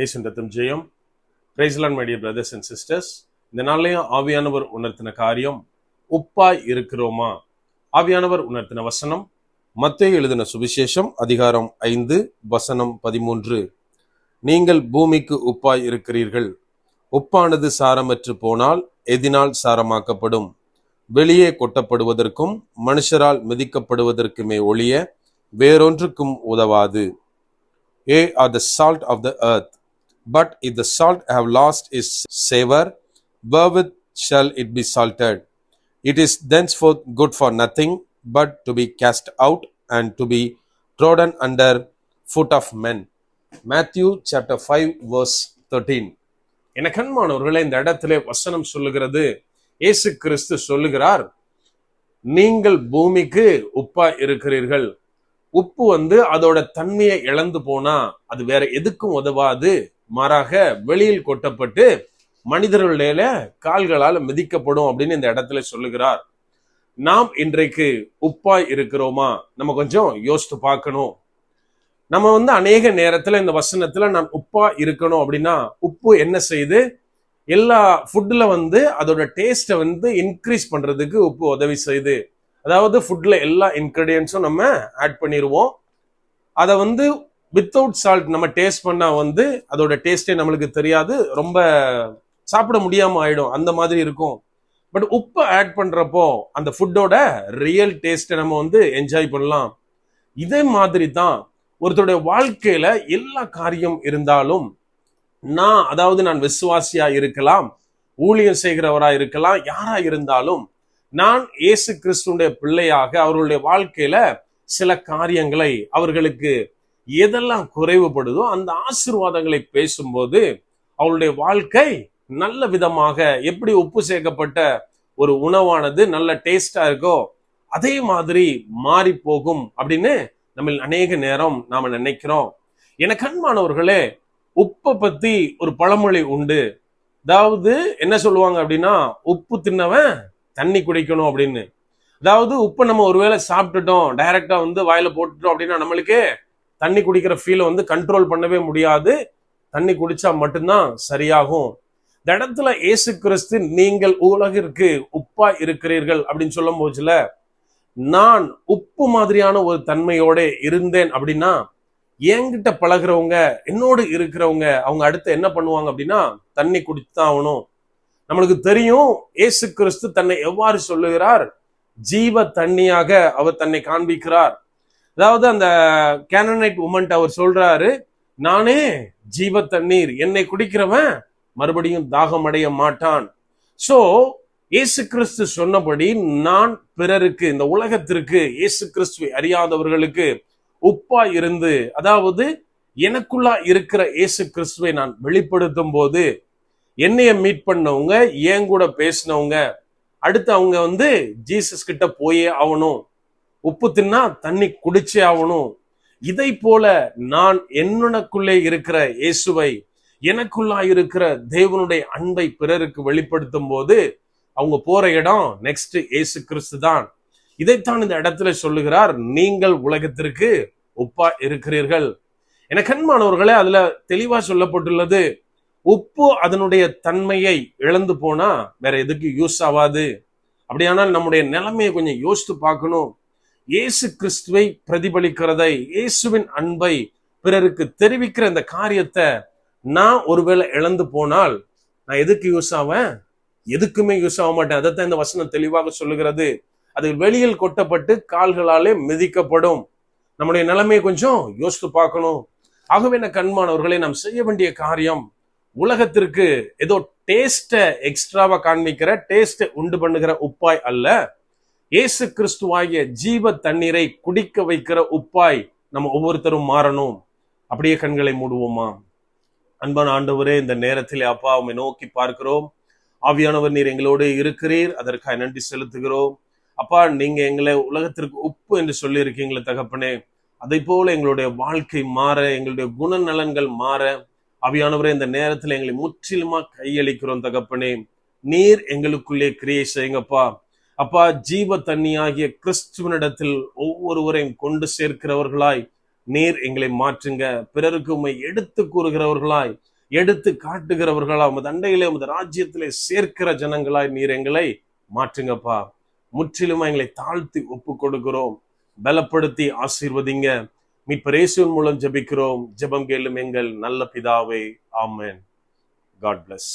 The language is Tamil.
இயேசுவின் ரத்தம் ஜெயம். Praise the Lord my dear brothers and sisters. இந்த நாள்லயும் ஆவியானவர் உணர்த்தின காரியம், உப்பாய் இருக்கிறோமா? ஆவியானவர் உணர்த்தின வசனம் மத்தேயு எழுதின சுவிசேஷம் அதிகாரம் 5 வசனம் 13. நீங்கள் பூமிக்கு உப்பாய் இருக்கிறீர்கள். உப்பானது சாரமற்று போனால் எதினால் சாரமாக்கப்படும்? வெளியே கொட்டப்படுவதற்கும் மனுஷரால் மிதிக்கப்படுவதற்குமே ஒழிய வேறொன்றுக்கும் உதவாது. Ye are the salt of the earth. But if the salt have lost its savor, wherewith shall it be salted? It is thenceforth good for nothing, but to be cast out and to be trodden under foot of men. Matthew chapter 5 verse 13. என கண்மானவர்களே, இந்த இடத்திலே வசனம் சொல்லுகிறது, இயேசு கிறிஸ்து சொல்லுகிறார், நீங்கள் பூமிக்கு உப்பா இருக்கிறீர்கள். உப்பு அதோட தன்மையை இழந்து போனா அது வேற எதுக்கும் உதவாது, மாறாக வெளியில் கொட்டப்பட்டு மனிதர்களுடைய கால்களால் மிதிக்கப்படும் அப்படின்னு இந்த இடத்துல சொல்லுகிறார். நாம் இன்றைக்கு உப்பாய் இருக்கிறோமா? நம்ம கொஞ்சம் யோசித்து பார்க்கணும். நம்ம அநேக நேரத்துல இந்த வசனத்துல நான் உப்பா இருக்கணும் அப்படின்னா, உப்பு என்ன செய்யுது? எல்லா ஃபுட்ல அதோட டேஸ்ட்டை இன்க்ரீஸ் பண்றதுக்கு உப்பு உதவி செய்யுது. அதாவது ஃபுட்ல எல்லா இன்கிரீடியன்ஸும் நம்ம ஆட் பண்ணிடுவோம். அதை வித்தவுட் சால்ட் நம்ம டேஸ்ட் பண்ணா அதோட டேஸ்டே நம்மளுக்கு தெரியாது, ரொம்ப சாப்பிட முடியாம ஆயிடும், அந்த மாதிரி இருக்கும். பட் உப்பை ஆட் பண்றப்போ அந்த ஃபுட்டோட ரியல் டேஸ்ட்டை நம்ம என்ஜாய் பண்ணலாம். இதே மாதிரி தான் ஒருத்தருடைய வாழ்க்கையில எல்லா காரியம் இருந்தாலும், நான் விசுவாசியா இருக்கலாம், ஊழியம் செய்கிறவரா இருக்கலாம், யாரா இருந்தாலும் நான் இயேசு கிறிஸ்துடைய பிள்ளையாக அவர்களுடைய வாழ்க்கையில சில காரியங்களை, அவர்களுக்கு எதெல்லாம் குறைவுபடுதோ அந்த ஆசீர்வாதங்களை பேசும்போது அவருடைய வாழ்க்கை நல்ல விதமாக, எப்படி உப்பு சேர்க்கப்பட்ட ஒரு உணவானது நல்ல டேஸ்டா இருக்கோ அதே மாதிரி மாறி போகும் அப்படின்னு நம்ம அநேக நேரம் நாம நினைக்கிறோம். எனக்கு அன்பானவர்களே, உப்பை பத்தி ஒரு பழமொழி உண்டு. அதாவது என்ன சொல்லுவாங்க அப்படின்னா, உப்பு தின்னவன் தண்ணி குடிக்கணும் அப்படின்னு. அதாவது உப்பை நம்ம ஒருவேளை சாப்பிட்டுட்டோம், டைரக்டா வாயில போட்டுட்டோம் அப்படின்னா நம்மளுக்கே தண்ணி குடிக்கிற ஃபீலை கண்ட்ரோல் பண்ணவே முடியாது. தண்ணி குடிச்சா மட்டும்தான் சரியாகும். இந்த இடத்துல இயேசு கிறிஸ்து நீங்கள் உலகிற்கு உப்பா இருக்கிறீர்கள் அப்படின்னு சொல்லும் போதுல, நான் உப்பு மாதிரியான ஒரு தன்மையோட இருந்தேன் அப்படின்னா, என்கிட்ட பழகிறவங்க, என்னோடு இருக்கிறவங்க, அவங்க அடுத்து என்ன பண்ணுவாங்க அப்படின்னா தண்ணி குடிச்சுதான் ஆகணும். நம்மளுக்கு தெரியும் இயேசு கிறிஸ்து தன்னை எவ்வாறு சொல்லுகிறார், ஜீவ தண்ணியாக அவர் தன்னை காண்பிக்கிறார். அதாவது அந்த கேனனைட் உமன்ட் அவர் சொல்றாரு, நானே ஜீவ தண்ணீர், என்னை குடிக்கிறவன் மறுபடியும் தாகம் அடைய மாட்டான். சோ இயேசு கிறிஸ்து சொன்னபடி நான் பிறருக்கு, இந்த உலகத்திற்கு, இயேசு கிறிஸ்துவை அறியாதவர்களுக்கு உப்பா இருந்து, அதாவது எனக்குள்ளா இருக்கிற இயேசு கிறிஸ்துவை நான் வெளிப்படுத்தும் போது என்னைய மீட் பண்ணவங்க, ஏன் கூட பேசினவங்க, அடுத்து அவங்க ஜீசஸ் கிட்ட போயே ஆகணும். உப்பு தின்னா தண்ணி குடிச்சே ஆகணும். இதை போல நான் என்னுக்குள்ளே இருக்கிற இயேசுவை, எனக்குள்ளா இருக்கிற தேவனுடைய அன்பை பிறருக்கு வெளிப்படுத்தும் போது அவங்க போற இடம் நெக்ஸ்ட் இயேசு கிறிஸ்து தான். இதைத்தான் இந்த இடத்துல சொல்லுகிறார், நீங்கள் உலகத்திற்கு உப்பா இருக்கிறீர்கள். என கண்மானவர்களே, அதுல தெளிவா சொல்லப்பட்டுள்ளது, உப்பு அதனுடைய தன்மையை இழந்து போனா வேற எதுக்கு யூஸ் ஆகாது. அப்படியானால் நம்முடைய நிலைமையை கொஞ்சம் யோசித்து பார்க்கணும். இயேசு கிறிஸ்துவை பிரதிபலிக்கிறதை, இயேசுவின் அன்பை பிறருக்கு தெரிவிக்கிற இந்த காரியத்தை நான் ஒருவேளை இழந்து போனால் நான் எதுக்கு யூஸ் ஆவேன்? எதுக்குமே யூஸ் ஆக மாட்டேன். அதைத்தான் இந்த வசனம் தெளிவாக சொல்லுகிறது. அது வெளியில் கொட்டப்பட்டு கால்களாலே மிதிக்கப்படும். நம்முடைய நிலைமையை கொஞ்சம் யோசித்து பார்க்கணும். ஆகவே என்ன கண்மானவர்களை, நாம் செய்ய வேண்டிய காரியம், உலகத்திற்கு ஏதோ டேஸ்ட எக்ஸ்ட்ராவா காண்பிக்கிற, டேஸ்ட உண்டு பண்ணுகிற உப்பாய் அல்ல, இயேசு கிறிஸ்துவாகிய ஜீவ தண்ணீரை குடிக்க வைக்கிற உப்பாய் நம்ம ஒவ்வொருத்தரும் மாறணும். அப்படியே கண்களை மூடுவோமா? அன்பான ஆண்டவரே, இந்த நேரத்திலே அப்பா உம்மை நோக்கி பார்க்கிறோம். ஆவியானவர் நீர் எங்களோடு இருக்கிறீர், அதற்காக நன்றி செலுத்துகிறோம். அப்பா, நீங்க எங்களை உலகத்திற்கு உப்பு என்று சொல்லி இருக்கீங்களே தகப்பனே, அதை போல எங்களுடைய வாழ்க்கை மாற, எங்களுடைய குணநலன்கள் மாற, ஆவியானவரே இந்த நேரத்தில் எங்களை முற்றிலுமா கையளிக்கிறோம் தகப்பனே. நீர் எங்களுக்குள்ளே கிரியை செய்யுங்கப்பா. அப்பா, ஜீவ தண்ணியாகிய கிறிஸ்துவனிடத்தில் ஒவ்வொருவரையும் கொண்டு சேர்க்கிறவர்களாய் நீர் எங்களை மாற்றுங்க. பிறருக்கு உம்மை எடுத்து கூறுகிறவர்களாய் எடுத்து காட்டுகிறவர்களா உமது அண்டையிலே உமது ராஜ்யத்திலே சேர்க்கிற ஜனங்களாய் நீர் எங்களை மாற்றுங்கப்பா. முற்றிலுமா எங்களை தாழ்த்தி ஒப்பு கொடுக்கிறோம். பலப்படுத்தி ஆசீர்வதிங்க. மீட்பர் இயேசுவின் மூலம் ஜெபிக்கிறோம். ஜெபம் கேளும் எங்கள் நல்ல பிதாவே. ஆமென். God bless.